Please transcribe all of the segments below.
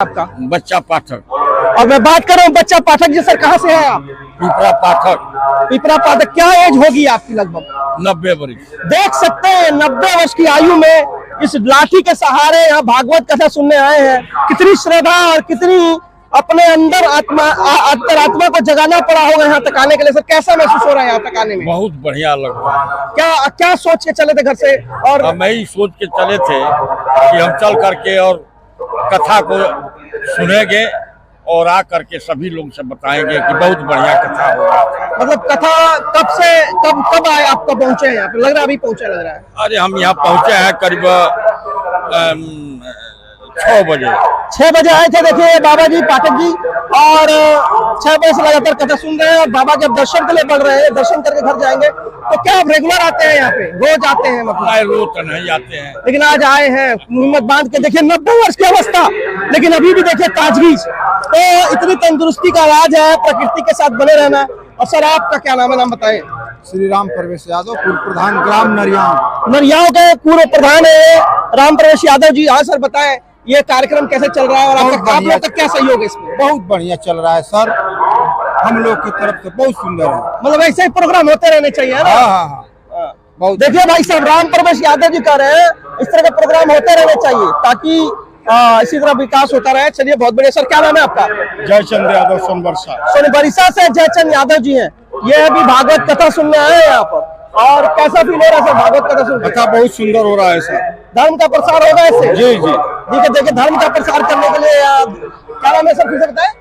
आपका? बच्चा पाठक। और मैं बात कर रहा हूँ बच्चा पाठक जी। सर कहाँ से हैं आप? पिपरा पाठक। पिपरा पाठक। क्या एज होगी आपकी? लगभग 90 वर्ष। देख सकते हैं 90 वर्ष की आयु में इस लाठी के सहारे यहाँ भागवत कथा सुनने आए हैं। कितनी श्रद्धा और कितनी अपने अंदर अंतरात्मा को जगाना पड़ा होगा यहाँ तक आने के लिए। सर कैसा महसूस हो रहा है यहाँ तक आने में? बहुत बढ़िया लग रहा है। क्या क्या सोच के चले थे घर से? और हम यही सोच के चले थे कि हम चल करके और कथा को सुनेंगे और आ करके सभी लोग से बताएंगे कि बहुत बढ़िया कथा हो रहा है। मतलब कथा कब आए? आप कब पहुंचे हैं यहाँ पे? लग रहा है अभी पहुंचे लग रहा है। अरे हम यहाँ पहुंचे हैं करीब 6 बजे। 6 बजे आए थे। देखिए बाबा जी पाठक जी, और 6 बजे से लगातार कथा सुन रहे हैं और बाबा के अब दर्शन के लिए बढ़ रहे हैं। दर्शन करके घर जाएंगे। तो क्या आप रेगुलर आते हैं यहाँ पे? रोज आते हैं? मतलब रोज तो नहीं आते हैं, लेकिन आज आए हैं हिम्मत बांध के। देखिए 90 वर्ष की अवस्था, लेकिन अभी भी देखिए ताजगी। तो इतनी तंदुरुस्ती का राज है प्रकृति के साथ बने रहना। और सर आपका क्या नाम है? नाम बताएं। श्री राम प्रवेश यादव, पूर्व प्रधान ग्राम नरियाव के पूर्व प्रधान है राम प्रवेश यादव जी। हाँ सर बताएं ये कार्यक्रम कैसे चल रहा है और आप लोग का क्या सहयोग है इसमें? बहुत बढ़िया चल रहा है सर, हम लोग की तरफ से बहुत सुंदर है। मतलब ऐसे ही प्रोग्राम होते रहने चाहिए ना? हाँ। बहुत देखिए भाई साहब राम प्रवेश यादव जी कह रहे हैं इस तरह के प्रोग्राम होते रहने चाहिए ताकि इसी तरह विकास होता रहे। चलिए बहुत बढ़िया। सर क्या नाम है आपका? जयचंद यादव सोनबरसा। सोनबरसा से जयचंद यादव जी हैं। ये अभी भागवत कथा सुनने आए हैं यहाँ पर। और कैसा फील हो रहा है सर भागवत कथा सुनकर? कथा बहुत सुंदर हो रहा है सर। धर्म का प्रसार होगा इससे? जी। देखिए धर्म का प्रसार करने के लिए क्या नाम है सर फिर से बताएं?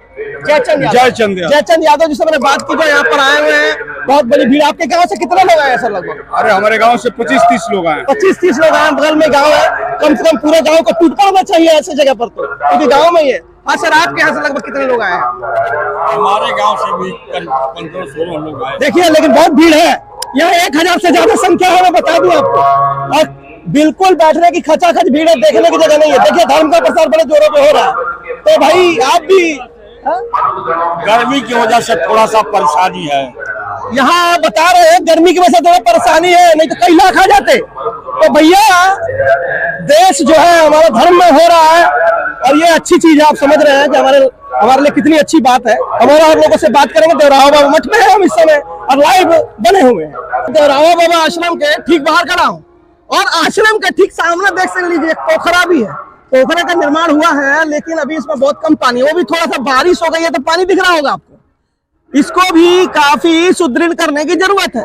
जयचंद यादव जी से मैंने बात की जो यहाँ पर आए हुए हैं। बहुत बड़ी भीड़। आपके गांव से कितने लोग आए हैं सर? लगभग अरे हमारे गांव से 25-30 लोग आए। 25-30 लोग आए। बगल में गांव है, कम से कम पूरे गांव को टूट पड़ना चाहिए ऐसी जगह पर, तो क्योंकि गांव में ही है। हाँ सर आपके यहाँ से लगभग कितने लोग आए हैं? हमारे गांव से भी करीब 15-16 लोग आए। देखिए लेकिन बहुत भीड़ है यहाँ। 1000 से ज्यादा संख्या है, मैं बता दूं आपको। और बिल्कुल बैठने की खचाखच भीड़ है, देखने की जगह नहीं है। देखिए धर्म का प्रसार बड़े जोरों पे हो रहा है। तो भाई आप भी गर्मी की वजह से थोड़ा सा परेशानी है यहाँ बता रहे हैं। गर्मी की वजह से थोड़ा परेशानी है, नहीं तो कई लाख आ जाते। तो भैया देश जो है हमारा धर्म में हो रहा है और ये अच्छी चीज है। आप समझ रहे हैं कि हमारे लिए कितनी अच्छी बात है। हमारा आप लोगों से बात करेंगे। देवरावा बाबा मठ में है हम इस समय और लाइव बने हुए हैं देवरावा बाबा आश्रम के ठीक बाहर खड़ा हूँ। और आश्रम के ठीक सामने देख सक लीजिए पोखरा भी है। पोखरा का निर्माण हुआ है लेकिन अभी इसमें बहुत कम पानी, वो भी थोड़ा सा बारिश हो गई है तो पानी दिख रहा होगा आपको। इसको भी काफी सुदृढ़ करने की जरूरत है।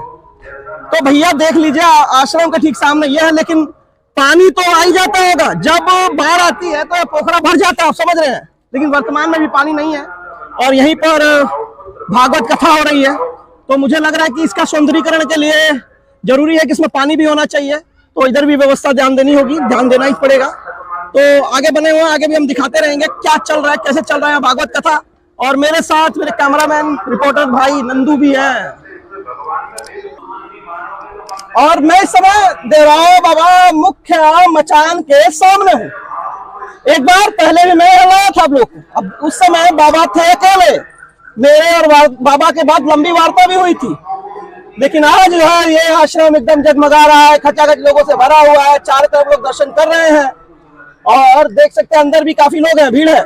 तो भैया देख लीजिए आश्रम के ठीक सामने यह है, लेकिन पानी तो आ ही जाता होगा। जब बाढ़ आती है तो पोखरा भर जाता है, आप समझ रहे हैं। लेकिन वर्तमान में भी पानी नहीं है और यहीं पर भागवत कथा हो रही है। तो मुझे लग रहा है कि इसका सौंदर्यीकरण के लिए जरूरी है कि इसमें पानी भी होना चाहिए। तो इधर भी व्यवस्था ध्यान देनी होगी, ध्यान देना ही पड़ेगा। तो आगे बने हुए हैं, आगे भी हम दिखाते रहेंगे क्या चल रहा है, कैसे चल रहा है भागवत कथा। और मेरे साथ मेरे कैमरामैन रिपोर्टर भाई नंदू भी हैं। और मैं इस समय देवरावा बाबा मुख्य मचान के सामने हूँ। एक बार पहले भी मैं लाया था आप लोग को। अब उस समय बाबा थे अकेले। मेरे और बाबा के बाद लंबी वार्ता भी हुई थी। लेकिन आज जो है ये आश्रम एकदम जगमगा रहा है, खचाखच लोगों से भरा हुआ है। चारों तरफ लोग दर्शन कर रहे हैं और देख सकते हैं अंदर भी काफी लोग हैं, भीड़ है।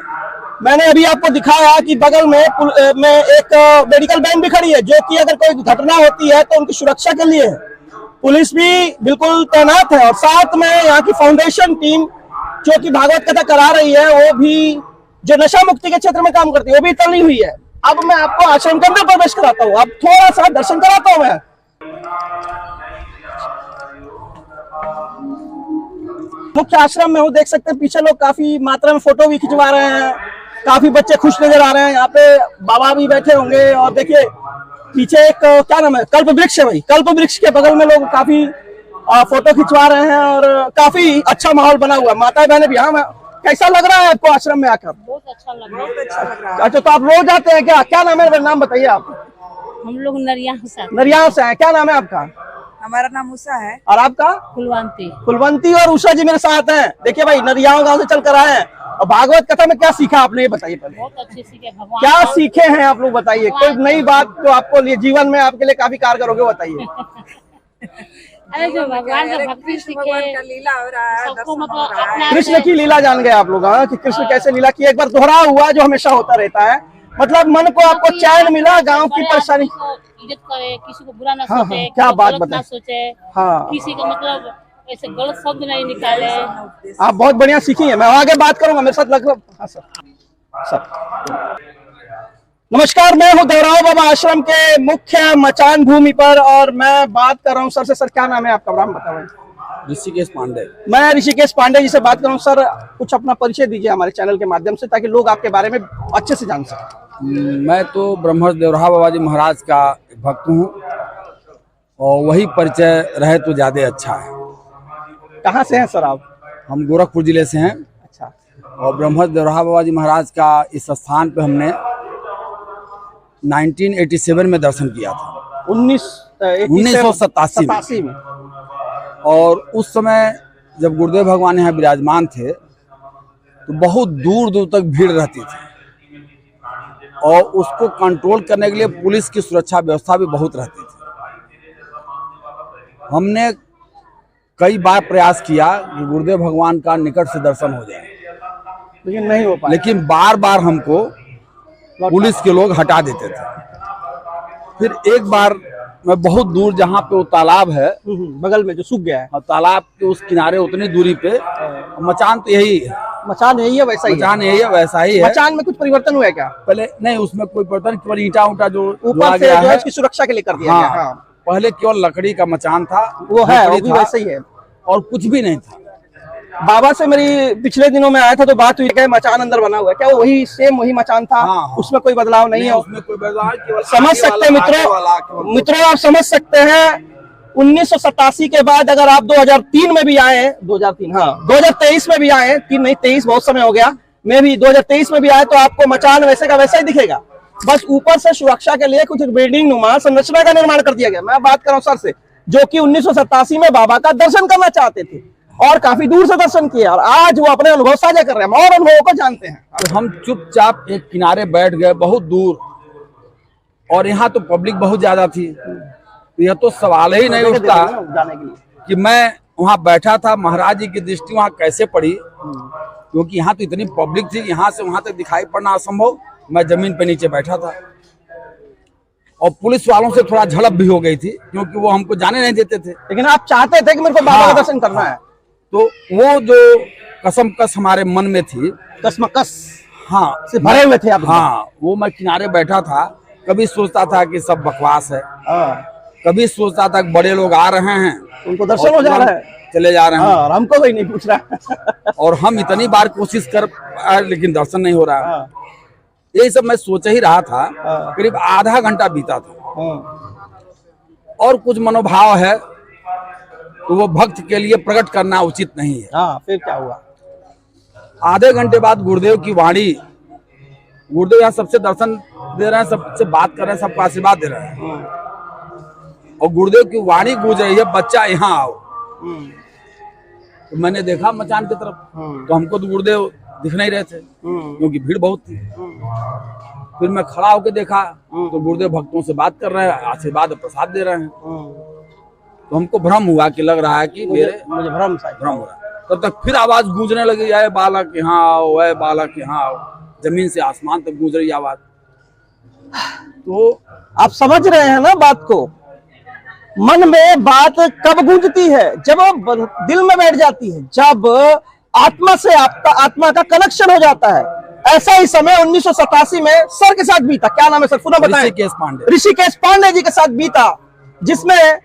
मैंने अभी आपको दिखाया कि बगल में एक मेडिकल वैन भी खड़ी है जो कि अगर कोई घटना होती है तो उनकी सुरक्षा के लिए है। पुलिस भी बिल्कुल तैनात है और साथ में यहाँ की फाउंडेशन टीम जो कि भागवत कथा करा रही है, वो भी जो नशा मुक्ति के क्षेत्र में काम करती है वो भी तली हुई है। अब मैं आपको आश्रम के अंदर प्रवेश कराता हूँ। अब थोड़ा सा दर्शन कराता हूँ मैं। मुख्य आश्रम में हूँ, देख सकते हैं पीछे लोग काफी मात्रा में फोटो भी खिंचवा रहे हैं। काफी बच्चे खुश नजर आ रहे हैं। यहाँ पे बाबा भी बैठे होंगे और देखिए पीछे एक क्या नाम है, कल्प वृक्ष है भाई। कल्प वृक्ष के बगल में लोग काफी फोटो खिंचवा रहे हैं और काफी अच्छा माहौल बना हुआ है। माता बहने भी। हाँ कैसा लग रहा है आपको आश्रम में आकर? बहुत अच्छा लग रहा है। अच्छा तो आप रोज आते हैं क्या? क्या नाम है? मेरा नाम बताइए आप। हम लोग नरियाव से हैं। क्या नाम है आपका? हमारा नाम उषा है। और आपका? कुलवंती और उषा जी मेरे साथ हैं। देखिए भाई नरियाव गांव से चल कर आए हैं। और भागवत कथा में क्या सीखा आपने ये बताइए पहले। बहुत अच्छे सीखे भगवान। क्या सीखे हैं आप लोग बताइए। कोई नई बात जो आपको लिए जीवन में आपके लिए काफी कारगर होगी बताइए। अरे जो भगवान का भक्ति कृष्ण भगवान का सीखे लीला हो रहा है, सबको दर्शन मतलब हो रहा है। अपना कृष्ण की लीला जान गए आप लोग, हाँ, कि कृष्ण कैसे लीला की। एक बार दोहरा हुआ जो हमेशा होता रहता है, मतलब मन को आपको चैन मिला, गांव की बड़े परेशानी। आदमी को इज्जत करे, किसी को बुरा ना हाँ, सोचे, हाँ, क्या किसी को बात गलत बताएं। ना सोचे, हाँ, किसी का मतलब ऐसे गलत शब्द नहीं निकाले। आप बहुत बढ़िया सीखी है। मैं आगे बात करूंगा, मेरे साथ लग। हाँ सर। नमस्कार, मैं हूं देवराव बाबा आश्रम के मुख्य मचान भूमि पर और मैं बात कर रहा हूं सर से। सर क्या नाम है आपका, नाम बताओ। ऋषिकेश पांडे। मैं ऋषिकेश पांडे जी से बात कर रहा हूं। सर कुछ अपना परिचय दीजिए हमारे चैनल के माध्यम से, ताकि लोग आपके बारे में अच्छे से जान सकें। मैं तो ब्रह्मर्ष देवराव बाबा जी महाराज का भक्त हूँ और वही परिचय रहे तो ज्यादा अच्छा है। कहाँ से हैं सर आप? हम गोरखपुर जिले से हैं अच्छा, और ब्रह्मर्ष देवराव बाबा जी महाराज का इस स्थान पे हमने 1987 में दर्शन किया था। 1987 में। और उस समय जब गुरुदेव भगवान यहाँ विराजमान थे तो बहुत दूर दूर तक भीड़ रहती थी और उसको कंट्रोल करने के लिए पुलिस की सुरक्षा व्यवस्था भी बहुत रहती थी। हमने कई बार प्रयास किया कि गुरुदेव भगवान का निकट से दर्शन हो जाए, लेकिन नहीं हो पाया। लेकिन बार बार हमको पुलिस के लोग हटा देते थे। फिर एक बार मैं बहुत दूर, जहाँ पे वो तालाब है बगल में जो सूख गया है, और तालाब के उस किनारे उतनी दूरी पे मचान तो यही है, मचान यही है, वैसा ही है। मचान यही है, वैसा ही है। मचान में कुछ परिवर्तन हुआ है क्या? पहले नहीं, उसमें कोई परिवर्तन, केवल ईंटा उंटा जो ऊपर जोड़ा से गया जो है है, इसकी सुरक्षा के लिए कर दिया हाँ, गया। हाँ, पहले केवल लकड़ी का मचान था, वो है, वो लकड़ी भी था वैसे ही है। और कुछ भी नहीं था। बाबा से मेरी पिछले दिनों में आया था तो बात हुई कि मचान अंदर बना हुआ है, क्या वो वही सेम वही मचान था? हाँ, हाँ। उसमें कोई बदलाव नहीं है? उसमें कोई बदलाव, केवल समझ आगे सकते हैं वाला, आगे वाला, मित्रों, मित्रों आप समझ सकते हैं 1987 के बाद अगर आप 2003 में भी आए, 2003, हाँ 2023 में भी आए, 3 नहीं 23 बहुत समय हो गया, मैं भी 2023 में भी आए तो आपको मचान वैसे का वैसा ही दिखेगा। बस ऊपर से सुरक्षा के लिए कुछ बिल्डिंग नुमा संरचना का निर्माण कर दिया गया। मैं बात कर रहा हूँ सर से, जो कि 1987 में बाबा का दर्शन करना चाहते थे और काफी दूर से दर्शन किया, और आज वो अपने अनुभव साझा कर रहे हैं, हम और अनुभवों को जानते हैं। तो हम चुपचाप एक किनारे बैठ गए बहुत दूर, और यहाँ तो पब्लिक बहुत ज्यादा थी, तो यह तो सवाल ही नहीं उठता जाने के लिए कि मैं वहाँ बैठा था। महाराज जी की दृष्टि वहाँ कैसे पड़ी, क्योंकि यहाँ तो इतनी पब्लिक थी, यहाँ से वहाँ तक दिखाई पड़ना असंभव। मैं जमीन पे नीचे बैठा था और पुलिस वालों से थोड़ा झड़प भी हो गई थी, क्योंकि वो हमको जाने नहीं देते थे। लेकिन आप चाहते थे कि मेरे को बाबा हाँ, का दर्शन करना है, तो वो जो कसमकस हमारे मन में थी, कसमकस हाँ, से भरे हुए थे आप। हाँ, वो मैं किनारे बैठा था, कभी सोचता था कि सब बकवास है, कभी सोचता था कि बड़े लोग आ रहे हैं, उनको दर्शन हो जा रहा है, चले जा रहे हैं, और हमको कोई नहीं पूछ रहा। और हम इतनी बार कोशिश कर आए, लेकिन दर्शन नहीं हो रहा। यही सब मैं सोच ही रहा था। करीब आधा घंटा बीता था और कुछ मनोभाव है तो वो भक्त के लिए प्रकट करना उचित नहीं है। हाँ, फिर क्या हुआ? आधे घंटे बाद गुरुदेव की वाणी, गुरुदेव यहाँ सबसे दर्शन दे रहे हैं, सबसे बात कर रहे हैं, सबको आशीर्वाद दे रहे हैं, और गुरुदेव की वाणी गूंज रही है, बच्चा यहाँ आओ। तो मैंने देखा मचान की तरफ, तो हमको तो गुरुदेव दिख नहीं रहे थे क्योंकि भीड़ बहुत थी। फिर मैं खड़ा होकर देखा तो गुरुदेव भक्तों से बात कर रहे हैं, आशीर्वाद और प्रसाद दे रहे हैं। तो हमको भ्रम हुआ कि लग रहा है कि मुझे भ्रम हो रहा है। तब तक फिर आवाज गूंजने लगी, आए बालक यहाँ आओ, आए बालक यहाँ आओ। जमीन से आसमान तक गूंज रही आवाज। तो आप समझ रहे हैं ना बात को? मन में बात कब गूंजती है? जब दिल में बैठ जाती है, जब आत्मा से आपका आत्मा का कनेक्शन हो जाता है। ऐसा ही समय 1987 में सर के साथ बीता। क्या नाम है सर, पुनः बताएं। ऋषिकेश पांडे। ऋषिकेश पांडे जी के साथ बीता, जिसमें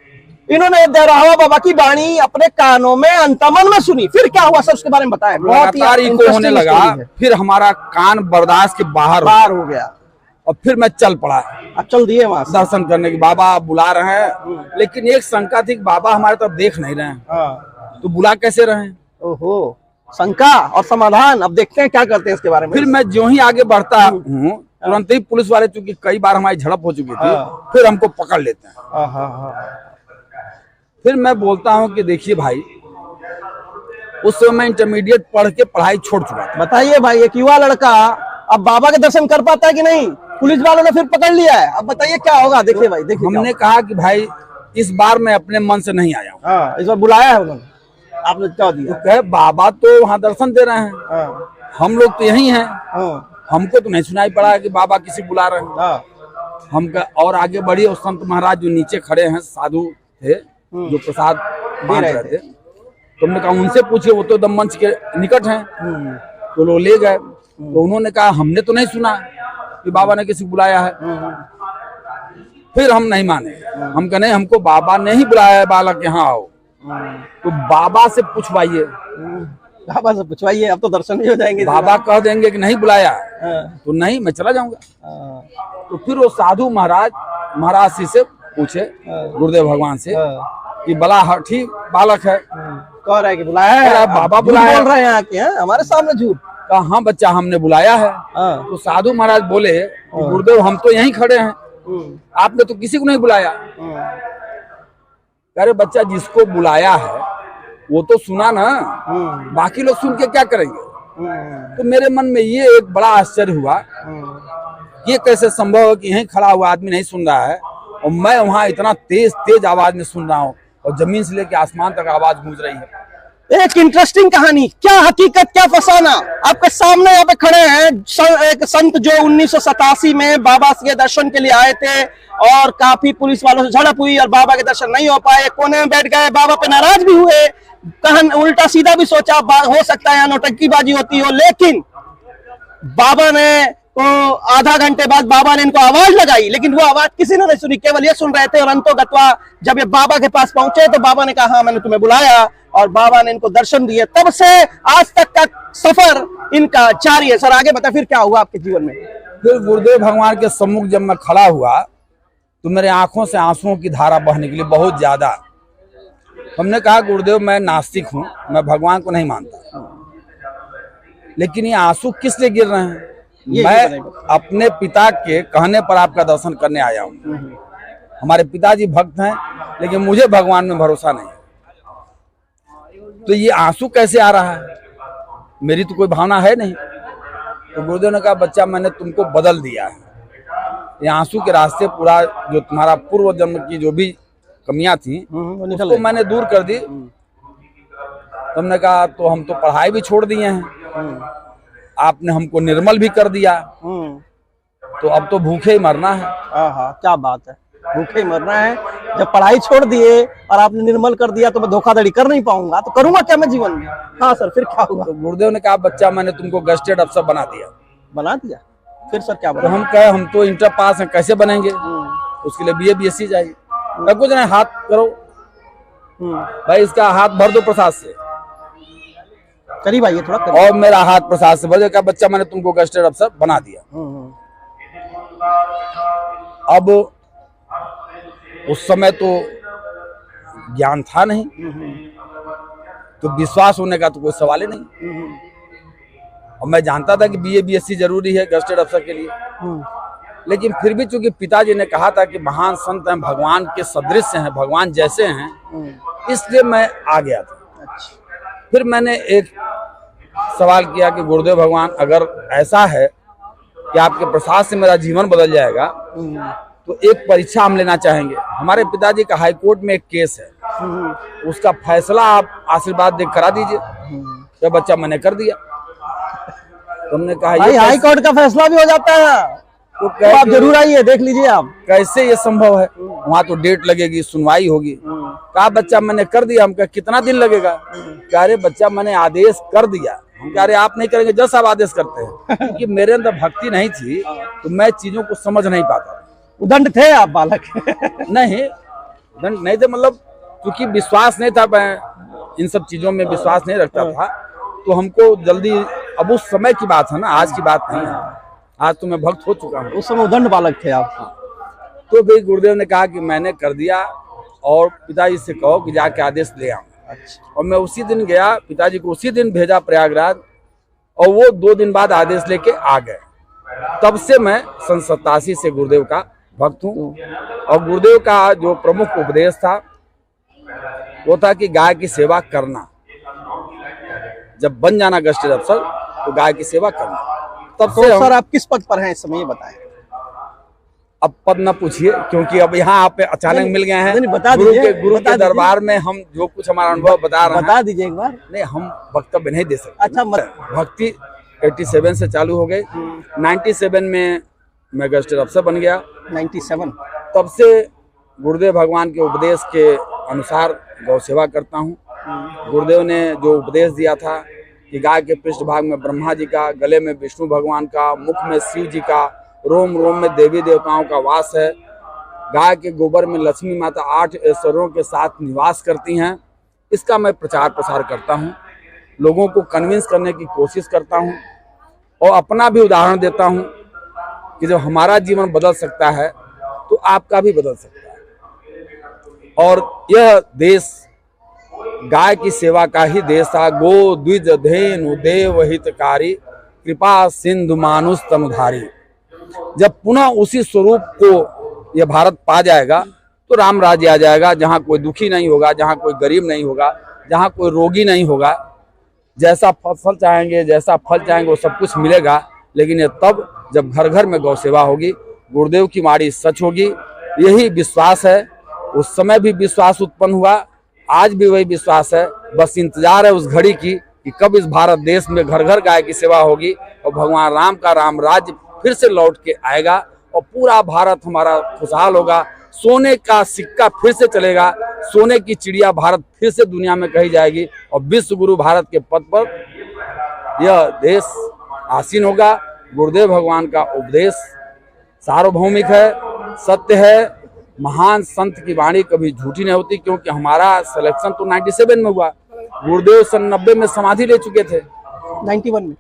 इन्होंने देवरावा बाबा की वाणी अपने कानों में अंतमन में सुनी। फिर क्या हुआ सर, उसके बारे में बताएं। लगातार इनको होने लगा, फिर हमारा कान बर्दाश्त के बाहर हो गया और फिर मैं चल पड़ा। अब चल दिए वहां से दर्शन करने की। बाबा बुला रहे हैं, लेकिन एक शंका थी कि बाबा हमारे तरफ देख नहीं रहे हैं, तो बुला कैसे रहे हैं? ओहो, शंका और समाधान। अब देखते हैं क्या करते हैं इसके बारे में। फिर मैं जो ही आगे बढ़ता हूँ, तुरंत ही पुलिस वाले, चूंकि कई बार हमारी झड़प हो चुकी थी, फिर हमको पकड़ लेते हैं। फिर मैं बोलता हूँ कि देखिए भाई, उस समय मैं इंटरमीडिएट पढ़ के पढ़ाई छोड़ चुका था। बताइए भाई, एक युवा लड़का अब बाबा के दर्शन कर पाता है कि नहीं? पुलिस वालों ने फिर पकड़ लिया है। अब बताइए क्या होगा? देखिए भाई, देखिए हमने कहा कि भाई इस बार मैं अपने मन से नहीं आया हूँ। हाँ, इस बार बुलाया है उन्होंने, आपने क्या तो दिया? कहे बाबा तो वहाँ दर्शन दे रहे हैं, हाँ, हम लोग तो यही हैं, हाँ, हमको तो नहीं सुनाई पड़ा कि बाबा किसी बुला रहे हैं। हाँ, हम और आगे बढ़िए, और संत महाराज जो नीचे खड़े हैं साधु थे जो प्रसाद बांट रहे थे, तो हमने कहा उनसे पूछिए, वो तो एकदम मंच के निकट हैं। तो लोग ले गए, तो उन्होंने कहा हमने तो नहीं सुना कि बाबा ने किसी को बुलाया है। फिर हम नहीं माने, हम कहे नहीं, हमको बाबा ने ही बुलाया है, बालक यहाँ आओ। तो बाबा से पूछवाइए, बाबा से पूछवाइए, अब तो दर्शन भी हो जाएंगे। बाबा कह देंगे कि नहीं बुलाया हाँ, तो नहीं, मैं चला जाऊंगा। हाँ, तो फिर वो साधु महाराज जी से पूछे, गुरुदेव भगवान से, हाँ, कि बड़ा ठीक बालक है, कह रहा है कि बुलाया है, कह रहा है, बाबा झूठ बुलाया बोल रहे हैं यहाँ के, हैं हमारे सामने झूठ। कहा हाँ बच्चा, हमने बुलाया है। हाँ, तो साधु महाराज बोले, गुरुदेव हम तो यहीं खड़े हैं, आपने तो किसी को नहीं बुलाया। अरे बच्चा, जिसको बुलाया है वो तो सुना ना, बाकी लोग सुन के क्या करेंगे? तो मेरे मन में ये एक बड़ा आश्चर्य हुआ, ये कैसे संभव है कि यहीं खड़ा हुआ आदमी नहीं सुन रहा है और मैं वहां इतना तेज आवाज में सुन रहा हूँ, और जमीन से लेकर आसमान तक आवाज गूंज रही है। एक इंटरेस्टिंग कहानी, क्या हकीकत क्या फसाना, आपके सामने यहाँ पे खड़े हैं एक संत जो 1987 में बाबा के दर्शन के लिए आए थे, और काफी पुलिस वालों से झड़प हुई और बाबा के दर्शन नहीं हो पाए, कोने में बैठ गए, बाबा पे नाराज भी हुए, कहन उल्टा सीधा भी सोचा हो सकता है यहाँ नौटंकीबाजी होती हो, लेकिन बाबा ने तो आधा घंटे बाद बाबा ने इनको आवाज लगाई, लेकिन वो आवाज किसी ने नहीं सुनी, केवल ये सुन रहे थे। और अंतोगत्वा जब ये बाबा के पास पहुंचे तो बाबा ने कहा हाँ मैंने तुम्हें बुलाया, और बाबा ने इनको दर्शन दिए। तब से आज तक का सफर इनका जारी है। सर आगे बताए फिर क्या हुआ आपके जीवन में? फिर गुरुदेव भगवान के सम्मुख जब मैं खड़ा हुआ तो मेरे आंखों से आंसुओं की धारा बहने के लिए बहुत ज्यादा। हमने कहा गुरुदेव मैं नास्तिक हूँ, मैं भगवान को नहीं मानता, लेकिन ये आंसू किस लिए गिर रहे हैं? मैं अपने पिता के कहने पर आपका दर्शन करने आया हूँ। हमारे पिताजी भक्त हैं, लेकिन मुझे भगवान में भरोसा नहीं, तो ये आंसू कैसे आ रहा है? मेरी तो कोई भावना है नहीं। तो गुरुदेव ने कहा बच्चा मैंने तुमको बदल दिया है, ये आंसू के रास्ते पूरा जो तुम्हारा पूर्व जन्म की जो भी कमियां थी उसको मैंने दूर कर दी। तुमने कहा तो हम तो पढ़ाई भी छोड़ दिए हैं, आपने हमको निर्मल भी कर दिया, तो अब तो भूखे ही मरना है। क्या बात है, भूखे ही मरना है। जब पढ़ाई छोड़ दिए और आपने निर्मल कर दिया तो मैं धोखाधड़ी कर नहीं पाऊंगा, तो करूंगा क्या मैं जीवन में? हाँ सर, फिर क्या हुआ? तो गुरुदेव ने कहा बच्चा मैंने तुमको गस्टेड अफसर बना दिया। बना दिया? फिर सर क्या तो बना? हम कहे हम तो इंटर पास हैं, कैसे बनेंगे? उसके लिए BA BSc चाहिए। कुछ नहीं, हाथ करो भाई, इसका हाथ भर दो प्रसाद से। करीब आइए थोड़ा करीब। और मेरा हाथ प्रसाद से भर दिया, बच्चा मैंने तुमको गस्टेड अफसर बना दिया। अब उस समय तो ज्ञान था नहीं, तो विश्वास होने का तो कोई सवाल ही नहीं। और मैं जानता था कि BA BSc जरूरी है गस्टेड अफसर के लिए, लेकिन फिर भी चूंकि पिताजी ने कहा था कि महान संत हैं, भगवान के सदृश हैं, भगवान जैसे हैं, इसलिए मैं आ गया था। फिर मैंने एक सवाल किया कि गुरुदेव भगवान अगर ऐसा है कि आपके प्रसाद से मेरा जीवन बदल जाएगा, तो एक परीक्षा हम लेना चाहेंगे। हमारे पिताजी का हाई कोर्ट में एक केस है, उसका फैसला आप आशीर्वाद देख करा दीजिए। तो बच्चा मैंने कर दिया। तुमने कहा भाई हाई कोर्ट का फैसला भी हो जाता है, तो आप जरूर आइए, देख लीजिए आप कैसे ये संभव है। वहाँ तो डेट लगेगी, सुनवाई होगी। कहा बच्चा मैंने कर दिया। हम कहा कितना दिन लगेगा? कह रहे बच्चा मैंने आदेश कर दिया। हम कह रहे आप नहीं करेंगे, जज साहब आदेश करते हैं। क्योंकि मेरे अंदर भक्ति नहीं थी, तो मैं चीजों को समझ नहीं पाता। उदंड थे आप बालक? नहीं, उदंड नहीं थे, मतलब क्योंकि विश्वास नहीं था, मैं इन सब चीजों में विश्वास नहीं रखता था, तो हमको जल्दी, अब उस समय की बात है ना, आज की बात नहीं है। आज तो मैं भक्त हो चुका हूँ, उस समय उदंड बालक थे आप। तो फिर गुरुदेव ने कहा कि मैंने कर दिया और पिताजी से कहो कि जाके आदेश ले आऊं। और मैं उसी दिन गया, पिताजी को उसी दिन भेजा प्रयागराज, और वो 2 दिन बाद आदेश लेके आ गए। तब से मैं सन 87 से गुरुदेव का भक्त हूँ। और गुरुदेव का जो प्रमुख उपदेश था वो था कि गाय की सेवा करना, जब बन जाना गस्टेड अफसर तो गाय की सेवा करना। तब तो से सर आप किस पद पर हैं इस समय, ये बताएं। अब पद न पूछिए, क्योंकि अब यहाँ आप अचानक मिल गए हैं। नहीं, बता गुरु दीजिए, के बता दरबार में हम जो कुछ हमारा अनुभव बता रहे हैं, बता दीजिए एक बार। नहीं हम वक्तव्य नहीं दे सकते। अच्छा भक्ति 87 से चालू हो गई। 97 में मैं गेस्ट अफसर बन गया। 97 तब से गुरुदेव भगवान के उपदेश के अनुसार गौ सेवा करता हूँ। गुरुदेव ने जो उपदेश दिया था कि गाय के पृष्ठभाग में ब्रह्मा जी का, गले में विष्णु भगवान का, मुख में शिव जी का, रोम रोम में देवी देवताओं का वास है, गाय के गोबर में लक्ष्मी माता 8 ऐश्वर्यों के साथ निवास करती हैं, इसका मैं प्रचार प्रसार करता हूँ। लोगों को कन्विंस करने की कोशिश करता हूँ और अपना भी उदाहरण देता हूँ कि जब हमारा जीवन बदल सकता है तो आपका भी बदल सकता है। और यह देश गाय की सेवा का ही देश था। गो द्विज धेनु देव हितकारी, कृपा सिंधु मानुष तनुधारी। जब पुनः उसी स्वरूप को यह भारत पा जाएगा तो राम राज्य आ जाएगा, जहाँ कोई दुखी नहीं होगा, जहाँ कोई गरीब नहीं होगा, जहाँ कोई रोगी नहीं होगा। जैसा फसल चाहेंगे, जैसा फल चाहेंगे, वो सब कुछ मिलेगा। लेकिन ये तब जब घर घर में गौ सेवा होगी, गुरुदेव की वाणी सच होगी, यही विश्वास है। उस समय भी विश्वास उत्पन्न हुआ, आज भी वही विश्वास है। बस इंतजार है उस घड़ी की कि कब इस भारत देश में घर घर गाय की सेवा होगी और भगवान राम का राम राज्य फिर से लौट के आएगा और पूरा भारत हमारा खुशहाल होगा। सोने का सिक्का फिर से चलेगा, सोने की चिड़िया भारत फिर से दुनिया में कही जाएगी और विश्व गुरु भारत के पद पर यह देश आसीन होगा। गुरुदेव भगवान का उपदेश सार्वभौमिक है, सत्य है। महान संत की वाणी कभी झूठी नहीं होती, क्योंकि हमारा सिलेक्शन तो 97 में हुआ। गुरुदेव सन 90 में समाधि ले चुके थे। 91 में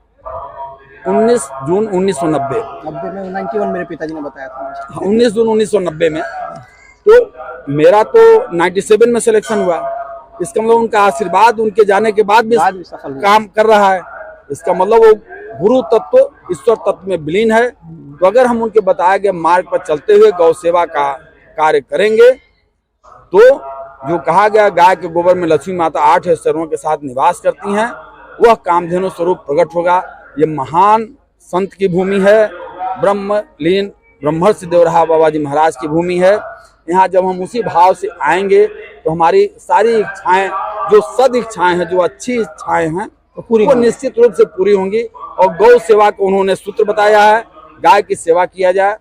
19 जून 1990 90 में 91 मेरे पिताजी ने बताया था। 19 जून 1990 में। तो मेरा तो 97 में सिलेक्शन हुआ। इसका मतलब उनका आशीर्वाद उनके जाने के बाद भी सफल हुआ। काम कर रहा है। इसका मतलब वो गुरु तत्व ईश्वर तत्व में विलीन है। तो अगर हम उनके बताए गए मार्ग पर चलते हुए गौ सेवा का कार्य करेंगे तो जो कहा गया गाय के गोबर में लक्ष्मी माता 8 ऐश्वर्यों के साथ निवास करती हैं, वह कामधेनु स्वरूप प्रकट होगा। ये महान संत की भूमि है, ब्रह्मलीन ब्रह्मर्षि देवराहा बाबा जी महाराज की भूमि है। यहाँ जब हम उसी भाव से आएंगे तो हमारी सारी इच्छाएं, जो सद इच्छाएं हैं, जो अच्छी इच्छाएं हैं, तो पूरी वो निश्चित रूप से पूरी होंगी। और गौ सेवा को उन्होंने सूत्र बताया है, गाय की सेवा किया जाए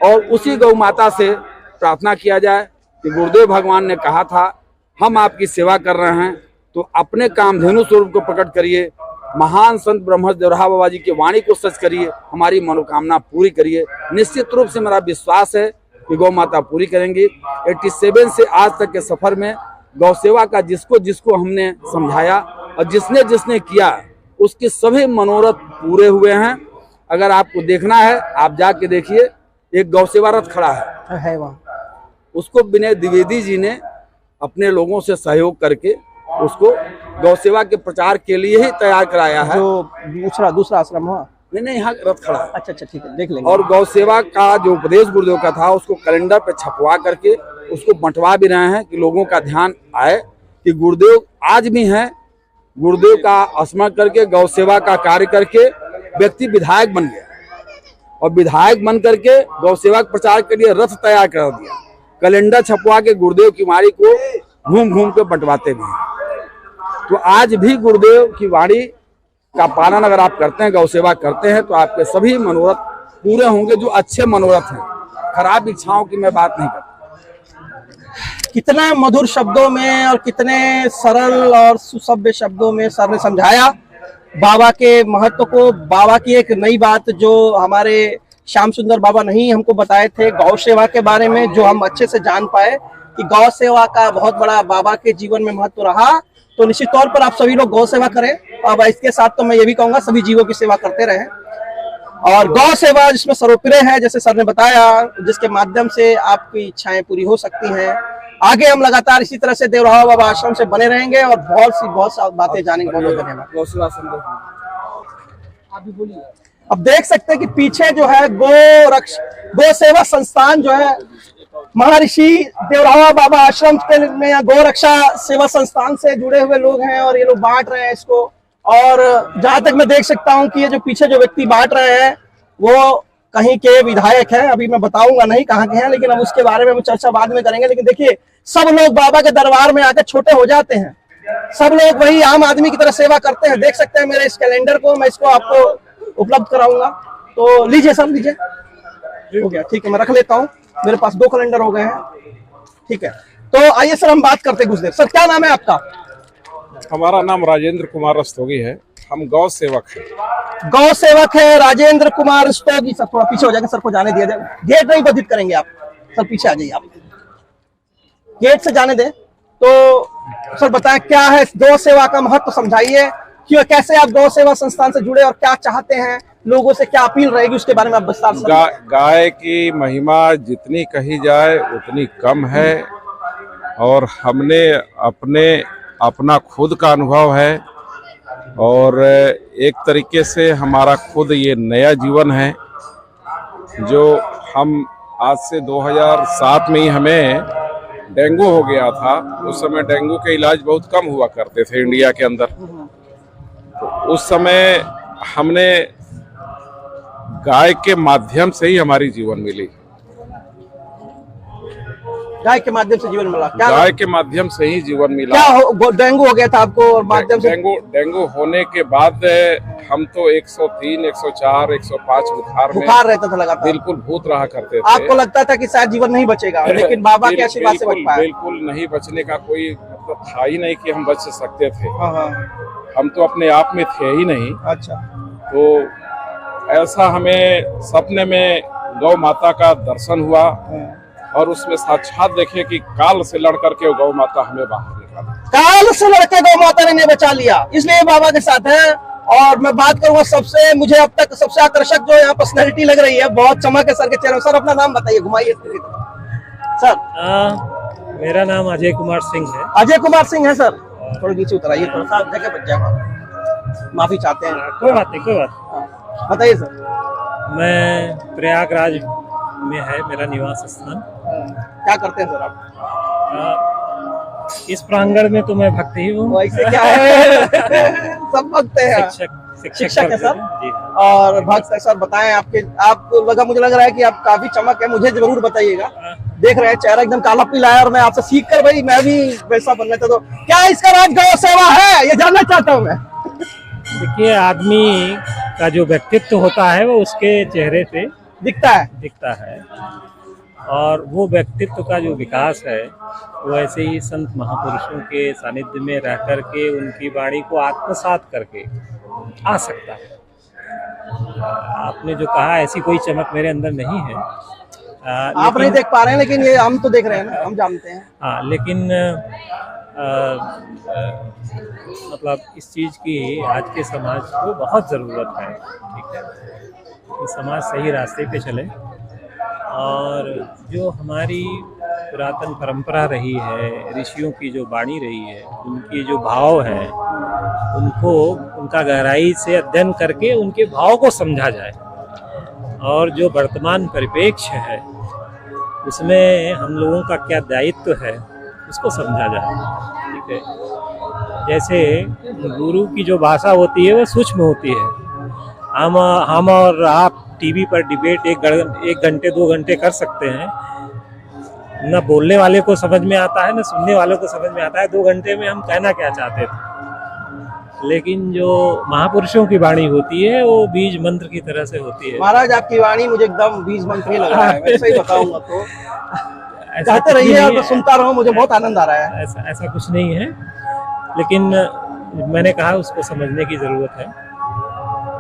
और उसी गौ माता से प्रार्थना किया जाए कि गुरुदेव भगवान ने कहा था हम आपकी सेवा कर रहे हैं, तो अपने कामधेनु स्वरूप को प्रकट करिए। महान संत ब्रह्मर्षि देवराहा बाबा जी की वाणी को सच करिए, हमारी मनोकामना पूरी करिए। निश्चित रूप से मेरा विश्वास है कि गौ माता पूरी करेंगी। 87 से आज तक के सफर में गौ सेवा का जिसको जिसको हमने समझाया और जिसने जिसने किया, उसके सभी मनोरथ पूरे हुए हैं। अगर आपको देखना है आप जाके देखिए, एक गौ सेवा रथ खड़ा है वहाँ। उसको विनय द्विवेदी जी ने अपने लोगों से सहयोग करके उसको गौ सेवा के प्रचार के लिए ही तैयार कराया है। जो दूसरा आश्रम हुआ नहीं, यहाँ रथ खड़ा है। अच्छा ठीक है, देख लेंगे। और गौ सेवा का जो उपदेश गुरुदेव का था उसको कैलेंडर पे छपवा करके उसको बंटवा भी रहे हैं कि लोगों का ध्यान आए कि गुरुदेव आज भी हैं। गुरुदेव का स्मरण करके गौ सेवा का कार्य करके व्यक्ति विधायक बन गया और विधायक बन करके गौ सेवा के प्रचार के लिए रथ तैयार कर दिया। कैलेंडर छपवा के गुरुदेव की वाणी को घूम घूम के बंटवाते भी हैं। तो आज भी गुरुदेव की वाणी का पालन अगर आप करते हैं, गौ सेवा करते हैं, तो आपके सभी मनोरथ पूरे होंगे, जो अच्छे मनोरथ हैं। खराब इच्छाओं की मैं बात नहीं करता। कितना मधुर शब्दों में और कितने सरल और सुसभ्य शब्दों में सर ने समझाया बाबा के महत्व को। बाबा की एक नई बात जो हमारे श्याम सुंदर बाबा नहीं हमको बताए थे गौ सेवा के बारे में, जो हम अच्छे से जान पाए कि गौ सेवा का बहुत बड़ा बाबा के जीवन में महत्व रहा। तो निश्चित तौर पर आप सभी लोग गौ सेवा करें। अब इसके साथ तो मैं ये भी कहूंगा सभी जीवों की सेवा करते रहें। और गौ सेवा जिसमें सर्वोपरि है, जैसे सर ने बताया, जिसके माध्यम से आपकी इच्छाएं पूरी हो सकती हैं। आगे हम लगातार इसी तरह से देवराहा बाबा आश्रम से बने रहेंगे और बहुत सी बातें जानेंगे। बहुत धन्यवाद। अब देख सकते हैं कि पीछे जो है गो सेवा संस्थान जो है महर्षि देवराहा बाबा आश्रम में गौ रक्षा सेवा संस्थान से जुड़े हुए लोग हैं और ये लोग बांट रहे हैं इसको। और जहां तक मैं देख सकता हूं कि ये जो पीछे जो व्यक्ति बांट रहे हैं वो कहीं के विधायक हैं, अभी मैं बताऊंगा नहीं कहाँ के हैं, लेकिन हम उसके बारे में चर्चा बाद में करेंगे। लेकिन देखिए, सब लोग बाबा के दरबार में आकर छोटे हो जाते हैं, सब लोग वही आम आदमी की तरह सेवा करते हैं। देख सकते हैं मेरे इस कैलेंडर को, मैं इसको आपको उपलब्ध कराऊंगा, तो लीजिए सर, लीजिए। हो गया, ठीक है, मैं रख लेता हूँ, मेरे पास 2 कैलेंडर हो गए हैं। ठीक है, तो आइए सर हम बात करते हैं कुछ देर। सर क्या नाम है आपका? हमारा नाम राजेंद्र कुमार रस्तोगी है, हम गौ सेवक हैं। गौ सेवक है राजेंद्र कुमार रस्तोगी। सर थोड़ा पीछे हो जाएगा, सर को जाने दिया जाए, गेट नहीं बाधित करेंगे आप, सर पीछे आ जाइए, आप गेट से जाने दें। तो सर बताएं क्या है गौ सेवा का महत्व, समझाइए क्यों, कैसे आप गौ सेवा संस्थान से जुड़े और क्या चाहते हैं, लोगों से क्या अपील रहेगी, उसके बारे में आप विस्तार से। गाय की महिमा जितनी कही जाए उतनी कम है, और हमने अपना खुद का अनुभव है, और एक तरीके से हमारा खुद ये नया जीवन है। जो हम आज से 2007 में ही हमें डेंगू हो गया था, उस समय डेंगू के इलाज बहुत कम हुआ करते थे इंडिया के अंदर। तो उस समय हमने गाय के माध्यम से ही हमारी जीवन मिली, गाय के माध्यम से जीवन मिला। क्या गाय के माध्यम से ही जीवन मिला। क्या डेंगू हो गया था आपको और माध्यम से? डेंगू होने के बाद हम तो 103, 104, 105 बुखार रहता था लगातार, बिल्कुल भूत रहा करते थे। आपको लगता था कि शायद जीवन नहीं बचेगा, लेकिन बाबा के आशीर्वाद से बच पाया। बिल्कुल नहीं, बचने का कोई मतलब था ही नहीं कि हम बच सकते थे। हाँ। हम तो अपने आप में थे ही नहीं। अच्छा, तो ऐसा हमें सपने में गौ माता का दर्शन हुआ, और उसमें साक्षात देखे कि काल से लड़ करके गौ माता हमें बाहर निकाला। काल से लड़के गौ माता ने बचा लिया, इसलिए बाबा के साथ है। और मैं बात करूंगा सबसे, मुझे अब तक सबसे आकर्षक जो यहाँ पर्सनैलिटी लग रही है, बहुत चमक है सर के चेहरे। सर अपना नाम बताइए, घुमाइए सर। मेरा नाम अजय कुमार सिंह है। अजय कुमार सिंह है सर, थोड़ा नीचे उतराइए, थोड़ा सा जगह बच जाएगा, माफी चाहते हैं। कोई बात नहीं, कोई बात। बताइए सर। मैं प्रयागराज में है मेरा निवास स्थान। क्या करते हैं सर आप? इस प्रांगण में तो मैं भक्त ही हूँ। ऐसे क्या है सब भक्त हैं। शिक्षक है सर। जी। और भक्त है सर। बताएं आपको मुझे लग रहा है कि आप काफी चमक है, मुझे जरूर बताइएगा। देख रहे हैं चेहरा एकदम काला पीला है, और मैं आपसे सीख कर भाई मैं भी वैसा बनना चाहता हूँ। क्या इसका राज गौ सेवा है, ये जानना चाहता हूँ मैं। देखिए, आदमी का जो व्यक्तित्व होता है वो उसके चेहरे पे दिखता है, और वो व्यक्तित्व का जो विकास है वो ऐसे ही संत महापुरुषों के सानिध्य में रह करके उनकी वाणी को आत्मसात करके आ सकता है। आपने जो कहा, ऐसी कोई चमक मेरे अंदर नहीं है। आप नहीं देख पा रहे हैं, लेकिन ये हम तो देख रहे हैं ना, हम जानते हैं। हाँ, लेकिन मतलब इस चीज़ की आज के समाज को बहुत ज़रूरत है। ठीक है, कि समाज सही रास्ते पे चले, और जो हमारी पुरातन परंपरा रही है, ऋषियों की जो वाणी रही है, उनकी जो भाव है, उनको उनका गहराई से अध्ययन करके उनके भाव को समझा जाए, और जो वर्तमान परिप्रेक्ष्य है उसमें हम लोगों का क्या दायित्व है उसको समझा जाए। ठीक है, जैसे गुरु की जो भाषा होती है वो सूक्ष्म होती है। हम और आप टीवी पर डिबेट 1 घंटे 2 घंटे कर सकते हैं, न बोलने वाले को समझ में आता है, न सुनने वालों को समझ में आता है 2 घंटे में हम कहना क्या चाहते थे। लेकिन जो महापुरुषों की वाणी होती है वो बीज मंत्र की तरह से होती है। महाराज आपकी वाणी मुझे एकदम बीज मंत्र ही लग रहा है, वैसे ही बताऊंगा तो कहते रहिए और मैं सुनता रहूं, मुझे बहुत आनंद आ रहा है। ऐसा कुछ नहीं है, लेकिन मैंने कहा उसको समझने की जरूरत है।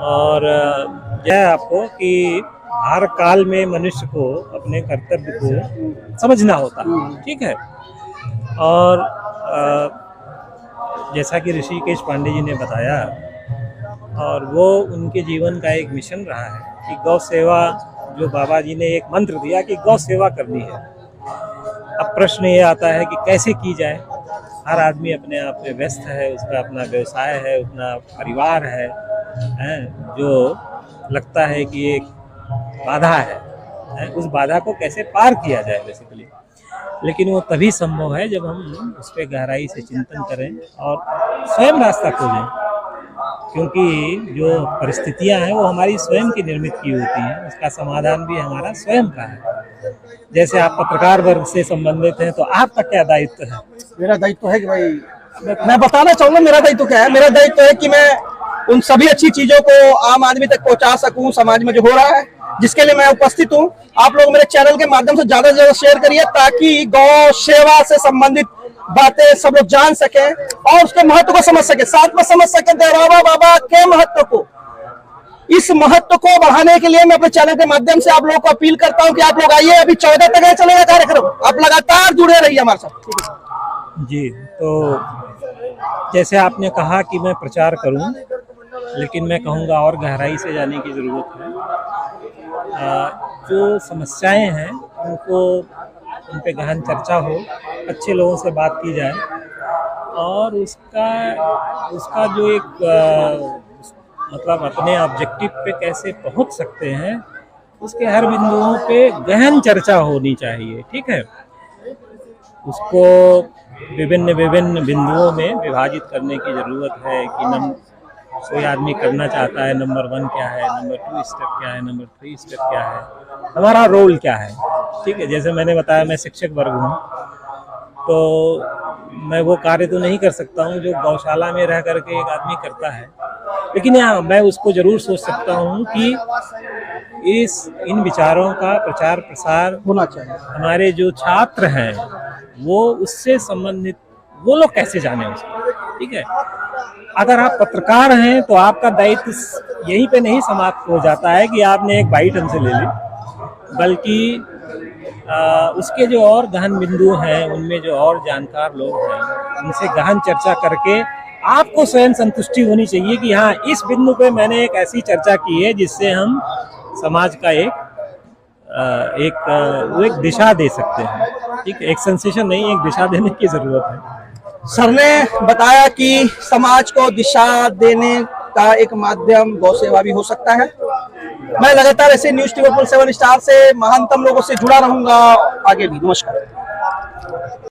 और यह आपको कि हर काल में मनुष्य को अपने कर्तव्य को समझना होता है। ठीक है, और जैसा कि ऋषिकेश पांडे जी ने बताया, और वो उनके जीवन का एक मिशन रहा है कि गौ सेवा, जो बाबा जी ने एक मंत्र दिया कि गौ सेवा करनी है। अब प्रश्न ये आता है कि कैसे की जाए। हर आदमी अपने आप में व्यस्त है, उसका अपना व्यवसाय है, अपना परिवार है, जो लगता है कि एक बाधा है, उस बाधा को कैसे पार किया जाए बेसिकली। लेकिन वो तभी संभव है जब हम उस पर गहराई से चिंतन करें और स्वयं रास्ता खोजें। क्योंकि जो परिस्थितियां हैं वो हमारी स्वयं की निर्मित की होती हैं, उसका समाधान भी हमारा स्वयं का है। जैसे आप पत्रकार वर्ग से संबंधित हैं तो आपका क्या दायित्व है? मेरा दायित्व है कि भाई मैं बताना चाहूंगा मेरा दायित्व क्या है। मेरा दायित्व है कि मैं उन सभी अच्छी चीजों को आम आदमी तक पहुंचा सकूं, समाज में जो हो रहा है जिसके लिए मैं उपस्थित हूं। आप लोग मेरे चैनल के माध्यम से ज्यादा से ज्यादा शेयर करिए ताकि गौ सेवा से संबंधित बातें सब लोग जान सके और उसके महत्व को समझ सके, साथ में समझ सके देवरावा बाबा के महत्व को। इस महत्व को बढ़ाने के लिए मैं अपने चैनल के माध्यम से आप लोगों को अपील करता हूं कि आप लोग आइए। अभी 14 तक चलेगा कार्यक्रम, आप लगातार जुड़े रहिए हमारे साथ। ठीक है जी, तो जैसे आपने कहा कि मैं प्रचार करूं, लेकिन मैं कहूँगा और गहराई से जाने की ज़रूरत है। जो समस्याएं हैं उन पे गहन चर्चा हो, अच्छे लोगों से बात की जाए और उसका जो एक मतलब अपने ऑब्जेक्टिव पे कैसे पहुंच सकते हैं उसके हर बिंदुओं पे गहन चर्चा होनी चाहिए। ठीक है, उसको विभिन्न बिंदुओं में विभाजित करने की ज़रूरत है कि कोई आदमी करना चाहता है, नंबर 1 क्या है, नंबर 2 स्टेप क्या है, नंबर 3 स्टेप क्या है, हमारा रोल क्या है। ठीक है, जैसे मैंने बताया मैं शिक्षक वर्ग हूँ, तो मैं वो कार्य तो नहीं कर सकता हूँ जो गौशाला में रह करके एक आदमी करता है, लेकिन यहाँ मैं उसको जरूर सोच सकता हूँ कि इन विचारों का प्रचार प्रसार होना चाहिए। हमारे जो छात्र हैं वो उससे संबंधित वो लोग कैसे जाने उसको। ठीक है, अगर आप पत्रकार हैं तो आपका दायित्व यहीं पे नहीं समाप्त हो जाता है कि आपने एक बाइट हमसे ले ली, बल्कि उसके जो और गहन बिंदु हैं उनमें जो और जानकार लोग हैं उनसे गहन चर्चा करके आपको स्वयं संतुष्टि होनी चाहिए कि हाँ, इस बिंदु पे मैंने एक ऐसी चर्चा की है जिससे हम समाज का एक दिशा दे सकते हैं। ठीक है, एक सेंसेशन नहीं, एक दिशा देने की जरूरत है। सर ने बताया कि समाज को दिशा देने का एक माध्यम गौ सेवा भी हो सकता है। मैं लगातार ऐसे न्यूज़ 7 स्टार से महानतम लोगों से जुड़ा रहूंगा आगे भी। नमस्कार।